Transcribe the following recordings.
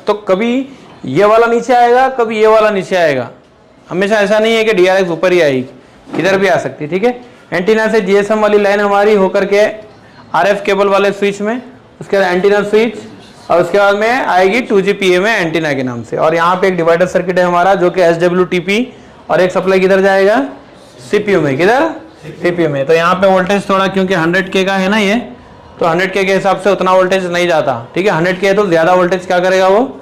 तो कभी ये वाला नीचे आएगा, कभी ये वाला नीचे आएगा, हमेशा ऐसा नहीं है कि DRX ऊपर ही आएगी, किधर भी आ सकती है। ठीक है, एंटीना से GSM वाली लाइन हमारी होकर के RF केबल वाले स्विच में, उसके बाद एंटीना स्विच, और उसके बाद में आएगी 2GPA में एंटीना के नाम से। और यहाँ पे एक डिवाइडर सर्किट है हमारा जो कि SWTP, और एक सप्लाई किधर जाएगा, CPU में। किधर, CPU में। तो यहाँ पे वोल्टेज थोड़ा, क्योंकि 100K का है ना ये, तो 100K के हिसाब से उतना वोल्टेज नहीं जाता। ठीक है, 100K है तो ज्यादा वोल्टेज क्या करेगा, वो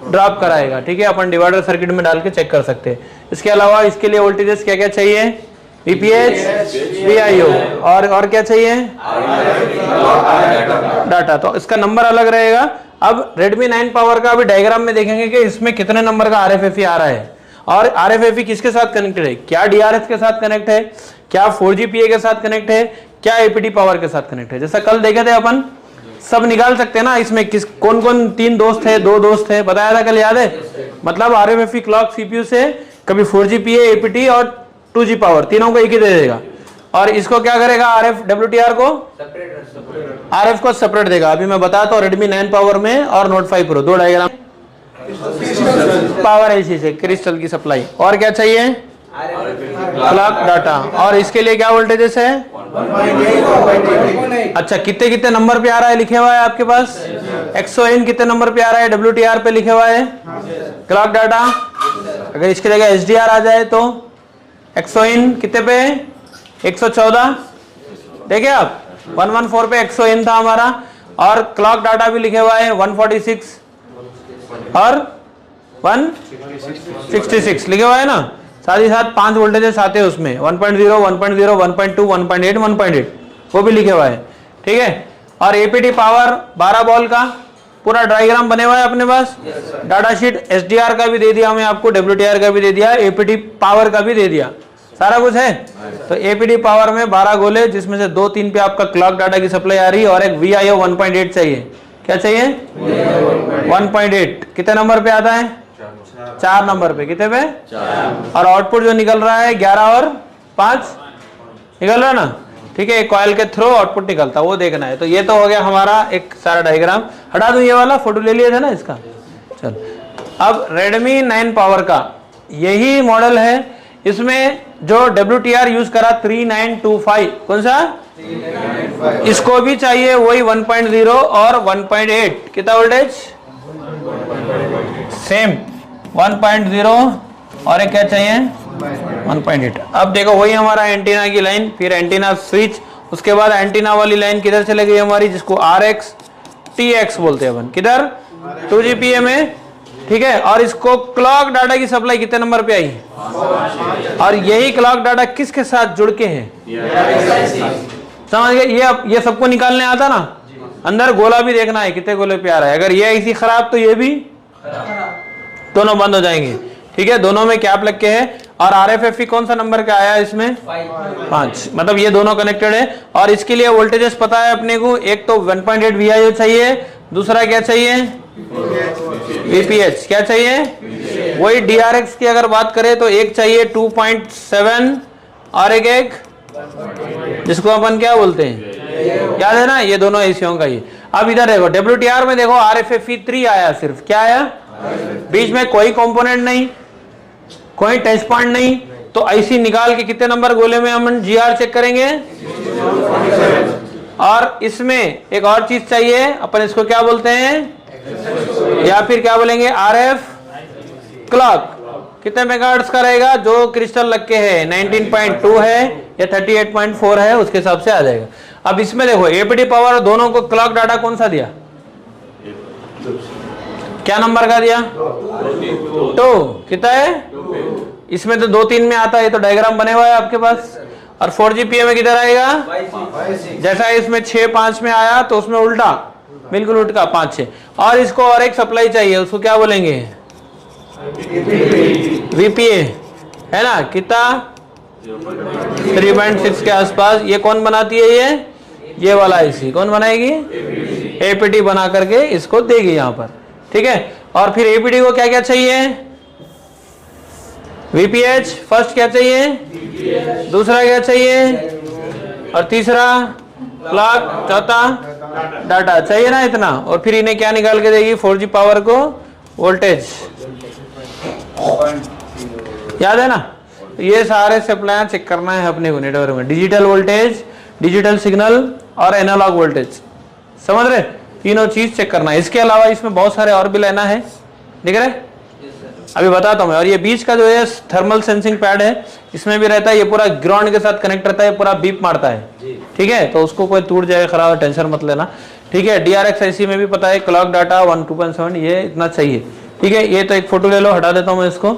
ड्रॉप कराएगा। ठीक है, अपन डिवाइडर सर्किट में डाल के चेक कर सकते हैं। इसके अलावा इसके लिए वोल्टेजेस क्या क्या चाहिए, VPH, VIO, और क्या चाहिए, डाटा। तो इसका नंबर अलग रहेगा। अब Redmi 9 पावर का अभी डायग्राम में देखेंगे कि इसमें कितने नंबर का RFFE आ रहा है, और RFFE किसके साथ कनेक्टेड है, क्या DRX के साथ कनेक्ट है, क्या 4GPA के साथ कनेक्ट है, क्या APD पावर के साथ कनेक्ट है। जैसा कल देखे थे अपन, सब निकाल सकते हैं ना इसमें, किस कौन कौन 3 दोस्त है, 2 दोस्त है, बताया था कल, याद है। मतलब RFFE क्लॉक CPU से कभी 4GPA, APD और 2G पावर तीनों को एक ही दे देगा, और इसको क्या करेगा, RF WTR को RF को सेपरेट देगा। अभी मैं बताता हूँ Redmi 9 पावर में और Note 5 Pro 2 डायग्राम। पावर ऐसी से क्रिस्टल की सप्लाई, और क्या चाहिए, क्लॉक डाटा, और इसके लिए क्या वोल्टेजेस है, अच्छा कितने कितने नंबर पे आ रहा है लिखे हुआ है आपके पास, XON कितने नंबर पे आ रहा है, WTR पे लिखे हुआ है, क्लॉक डाटा। अगर इसकी जगह SDR आ जाए तो XON कितने पे, 114, देखिए आप 114 पे XON था हमारा, और क्लॉक डाटा भी लिखे हुआ है 146 और 166 लिखे हुआ है ना। साथ ही साथ 5 वोल्टेजेस आते हैं उसमें, 1.0, 1.0, 1.2, 1.8, 1.8 वो भी लिखे हुआ है। ठीक है, और APD पावर 12 बॉल का पूरा डायग्राम बने हुआ है अपने पास। डाटा शीट SDR का भी दे दिया हमें आपको, WTR का भी दे दिया, APD पावर का भी दे दिया, सारा कुछ है। तो APD पावर में 12 गोले, जिसमें से 2-3 पे आपका क्लॉक डाटा की सप्लाई आ रही है, और एक VIO 1.8 चाहिए। क्या चाहिए, 1.8 कितने नंबर पे आता है, 4 नंबर पे, कितने पे, और आउटपुट जो निकल रहा है 11 और 5 निकल रहा है ना। ठीक है, कॉइल के थ्रू आउटपुट निकलता है, वो देखना है। तो ये तो हो गया हमारा एक सारा डायग्राम। हटा दूं ये वाला, फोटो ले लिया था ना इसका। चल, अब Redmi 9 पावर का यही मॉडल है, इसमें जो WTR यूज करा 3925, कौन सा, इसको भी चाहिए वही 1.0 और 1.8, कितना वोल्टेज, सेम 1.0, और एक क्या चाहिए, 1.8। अब देखो वही हमारा एंटीना की लाइन, फिर एंटीना स्विच, उसके बाद एंटीना वाली लाइन किधर चले गई हमारी, जिसको RX TX बोलते हैं अपन, किधर, 2GPA में। ठीक है, और इसको क्लॉक डाटा की सप्लाई कितने नंबर पे आई, और यही क्लॉक डाटा किसके साथ जुड़ के है, समझ गए। ये सबको निकालने आता ना, अंदर गोला भी देखना है कितने गोले पे आ रहा है। अगर ये ऐसी खराब तो ये भी दोनों बंद हो जाएंगे। ठीक है, दोनों में कैप लग के है। और RFFE कौन सा नंबर का आया इसमें, 5, मतलब ये दोनों कनेक्टेड है। और इसके लिए वोल्टेजेस पता है अपने को, एक तो 1.8 VIO चाहिए, दूसरा क्या चाहिए, VPH, क्या चाहिए, वही DRX की अगर बात करें तो एक चाहिए 2.7, और एक जिसको अपन क्या बोलते हैं, याद है ना, ये दोनों एसियों का ही। अब इधर देखो WTR में देखो RFFE 3 आया, सिर्फ क्या आया, बीच में कोई कंपोनेंट नहीं, कोई टच पॉइंट नहीं। तो ऐसी निकाल के कितने नंबर गोले में हम GR चेक करेंगे। और इसमें एक और चीज चाहिए, अपन इसको क्या बोलते हैं, या फिर क्या बोलेंगे, RF क्लॉक कितने मेगाहर्ट्ज का रहेगा, जो क्रिस्टल लग के है 19.2 है या 38.4 है, उसके हिसाब से आ जाएगा। अब इसमें देखो APD पावर दोनों को क्लॉक डाटा कौन सा दिया, क्या नंबर का दिया, 2, कितना है, इसमें तो 2-3 में आता है, तो डायग्राम बने हुआ है आपके पास। और 4GPA में किधर आएगा, जैसा इसमें 6-5 में आया, तो उसमें उल्टा, बिल्कुल उल्टा 5-6। और इसको और एक सप्लाई चाहिए, उसको क्या बोलेंगे, VPA, है ना, कितना, 3.6 के आसपास। ये कौन बनाती है, ये वाला IC कौन बनाएगी, APD बना करके इसको देगी यहाँ पर। ठीक है, और फिर APD को क्या क्या चाहिए, VPH फर्स्ट क्या चाहिए, दूसरा क्या चाहिए, और तीसरा क्लॉक, चौथा डाटा चाहिए ना इतना। और फिर इन्हें क्या निकाल के देगी, 4G पावर को वोल्टेज, याद है ना? तो ये सारे सप्लाई चेक करना है अपने को नेटवर्क में, डिजिटल वोल्टेज, डिजिटल सिग्नल और एनालॉग वोल्टेज, समझ रहे? तीनों चीज चेक करना है। इसके अलावा इसमें बहुत सारे और भी लेना है, दिख रहे? अभी बताता हूँ मैं। और ये बीच का जो है थर्मल सेंसिंग पैड है, इसमें भी रहता है, ये पूरा ग्राउंड के साथ कनेक्ट रहता है, पूरा बीप मारता है, ठीक है? तो उसको कोई टूट जाए खराब, टेंशन मत लेना, ठीक है? DRX IC में भी पता है, क्लॉक डाटा 1 2.7 ये इतना चाहिए, ठीक है? ये तो एक फोटो ले लो, हटा देता हूँ मैं इसको।